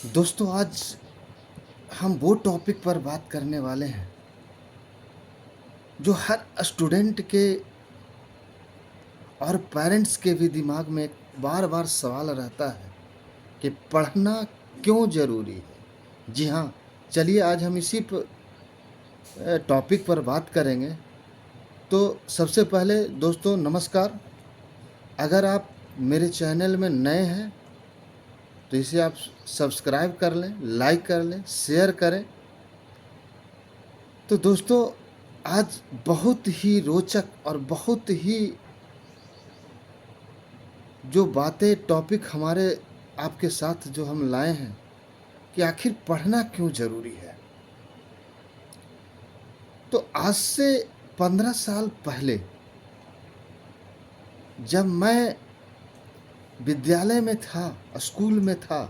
दोस्तों, आज हम वो टॉपिक पर बात करने वाले हैं जो हर स्टूडेंट के और पेरेंट्स के भी दिमाग में बार बार सवाल रहता है कि पढ़ना क्यों ज़रूरी है। जी हाँ, चलिए आज हम इसी टॉपिक पर बात करेंगे। तो सबसे पहले दोस्तों नमस्कार। अगर आप मेरे चैनल में नए हैं तो इसे आप सब्सक्राइब कर लें, लाइक कर लें, शेयर करें। तो दोस्तों, आज बहुत ही रोचक और बहुत ही जो बातें टॉपिक हमारे आपके साथ जो हम लाए हैं कि आखिर पढ़ना क्यों ज़रूरी है। तो आज से 15 साल पहले जब मैं विद्यालय में था, स्कूल में था,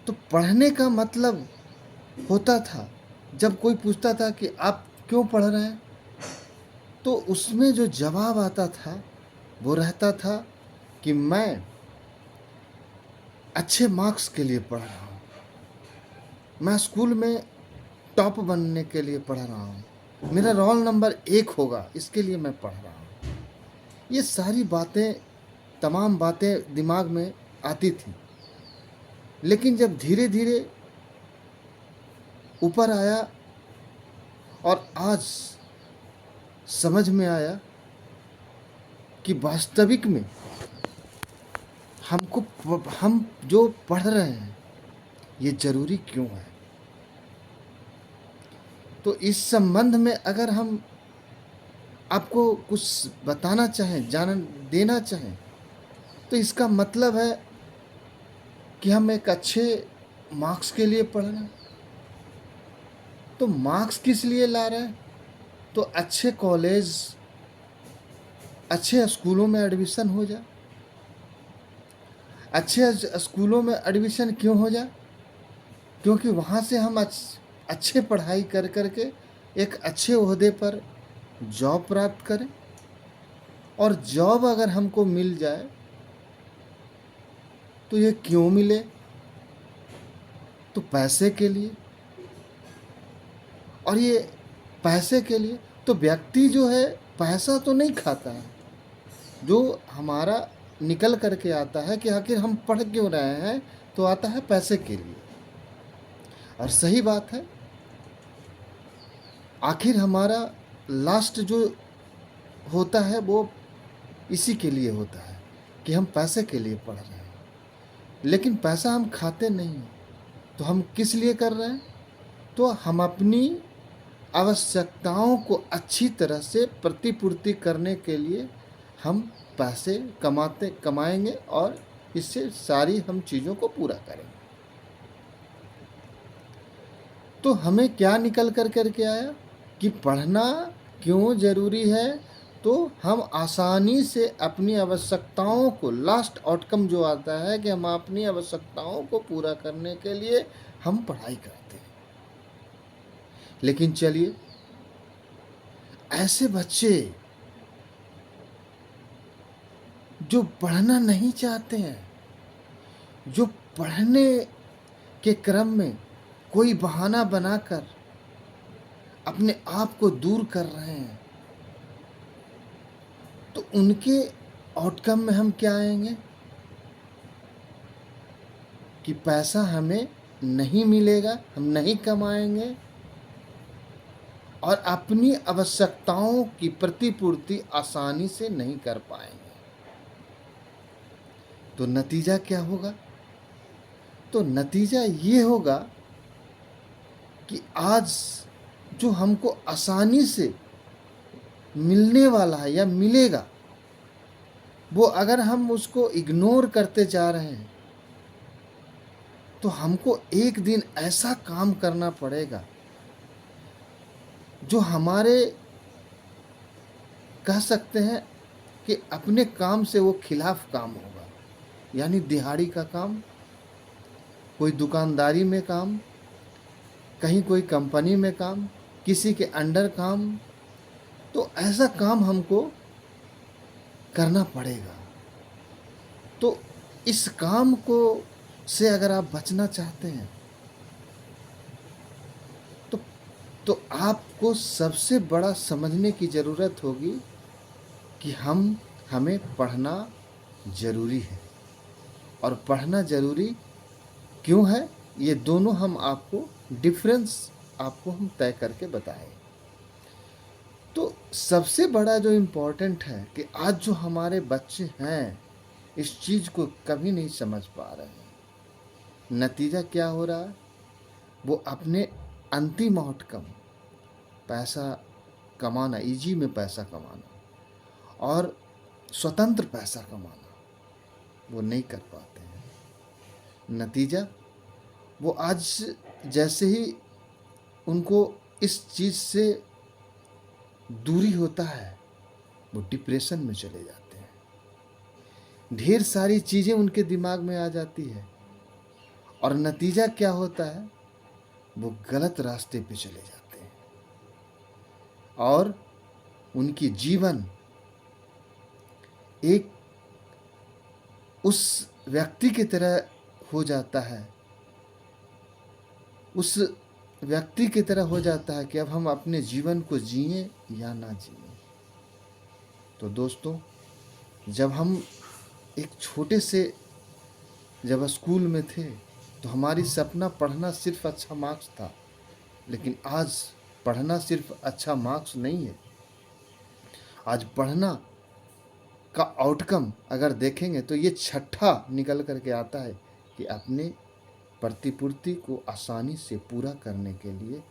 तो पढ़ने का मतलब होता था, जब कोई पूछता था कि आप क्यों पढ़ रहे हैं, तो उसमें जो जवाब आता था वो रहता था कि मैं अच्छे मार्क्स के लिए पढ़ रहा हूँ, मैं स्कूल में टॉप बनने के लिए पढ़ रहा हूँ, मेरा रोल नंबर 1 होगा, इसके लिए मैं पढ़ रहा हूँ। ये सारी बातें, तमाम बातें दिमाग में आती थी। लेकिन जब धीरे धीरे ऊपर आया और आज समझ में आया कि वास्तविक में हम जो पढ़ रहे हैं ये ज़रूरी क्यों है। तो इस संबंध में अगर हम आपको कुछ बताना चाहें, देना चाहें, तो इसका मतलब है कि हम एक अच्छे मार्क्स के लिए पढ़ रहे हैं। तो मार्क्स किस लिए ला रहे हैं? तो अच्छे कॉलेज, अच्छे स्कूलों में एडमिशन हो जाए। अच्छे स्कूलों में एडमिशन क्यों हो जाए? क्योंकि वहाँ से हम अच्छे पढ़ाई कर के एक अच्छे ओहदे पर जॉब प्राप्त करें। और जॉब अगर हमको मिल जाए तो ये क्यों मिले? तो पैसे के लिए। और ये पैसे के लिए तो व्यक्ति जो है पैसा तो नहीं खाता है, जो हमारा निकल करके आता है कि आखिर हम पढ़ क्यों रहे हैं, तो आता है पैसे के लिए। और सही बात है, आखिर हमारा लास्ट जो होता है वो इसी के लिए होता है कि हम पैसे के लिए पढ़ रहे हैं। लेकिन पैसा हम खाते नहीं हैं, तो हम किस लिए कर रहे हैं? तो हम अपनी आवश्यकताओं को अच्छी तरह से प्रतिपूर्ति करने के लिए हम पैसे कमाएंगे और इससे सारी हम चीज़ों को पूरा करेंगे। तो हमें क्या निकल के आया कि पढ़ना क्यों ज़रूरी है? तो हम आसानी से अपनी आवश्यकताओं को, लास्ट आउटकम जो आता है कि हम अपनी आवश्यकताओं को पूरा करने के लिए हम पढ़ाई करते हैं। लेकिन चलिए, ऐसे बच्चे जो पढ़ना नहीं चाहते हैं, जो पढ़ने के क्रम में कोई बहाना बनाकर अपने आप को दूर कर रहे हैं, तो उनके आउटकम में हम क्या आएंगे कि पैसा हमें नहीं मिलेगा, हम नहीं कमाएंगे और अपनी आवश्यकताओं की प्रतिपूर्ति आसानी से नहीं कर पाएंगे। तो नतीजा क्या होगा? तो नतीजा ये होगा कि आज जो हमको आसानी से मिलने वाला है या मिलेगा, वो अगर हम उसको इग्नोर करते जा रहे हैं, तो हमको एक दिन ऐसा काम करना पड़ेगा जो हमारे, कह सकते हैं कि अपने काम से वो खिलाफ काम होगा। यानी दिहाड़ी का काम, कोई दुकानदारी में काम, कहीं कोई कंपनी में काम, किसी के अंडर काम। तो ऐसा काम हमको करना पड़ेगा। तो इस काम को से अगर आप बचना चाहते हैं तो आपको सबसे बड़ा समझने की ज़रूरत होगी कि हमें पढ़ना ज़रूरी है। और पढ़ना ज़रूरी क्यों है, ये दोनों हम आपको डिफ़रेंस आपको हम तय करके बताएँ। तो सबसे बड़ा जो इम्पोर्टेंट है कि आज जो हमारे बच्चे हैं, इस चीज़ को कभी नहीं समझ पा रहे हैं। नतीजा क्या हो रहा है? वो अपने अंतिम आउटकम पैसा कमाना, ईज़ी में पैसा कमाना और स्वतंत्र पैसा कमाना, वो नहीं कर पाते हैं। नतीजा वो आज जैसे ही उनको इस चीज़ से दूरी होता है, वो डिप्रेशन में चले जाते हैं। ढेर सारी चीज़ें उनके दिमाग में आ जाती है और नतीजा क्या होता है? वो गलत रास्ते पे चले जाते हैं और उनकी जीवन एक उस व्यक्ति की तरह हो जाता है, उस व्यक्ति की तरह हो जाता है कि अब हम अपने जीवन को जिएँ या ना जिएँ। तो दोस्तों, जब हम एक छोटे से जब स्कूल में थे, तो हमारी सपना पढ़ना सिर्फ़ अच्छा मार्क्स था। लेकिन आज पढ़ना सिर्फ़ अच्छा मार्क्स नहीं है। आज पढ़ना का आउटकम अगर देखेंगे तो ये छठा निकल कर के आता है कि अपने प्रतिपूर्ति को आसानी से पूरा करने के लिए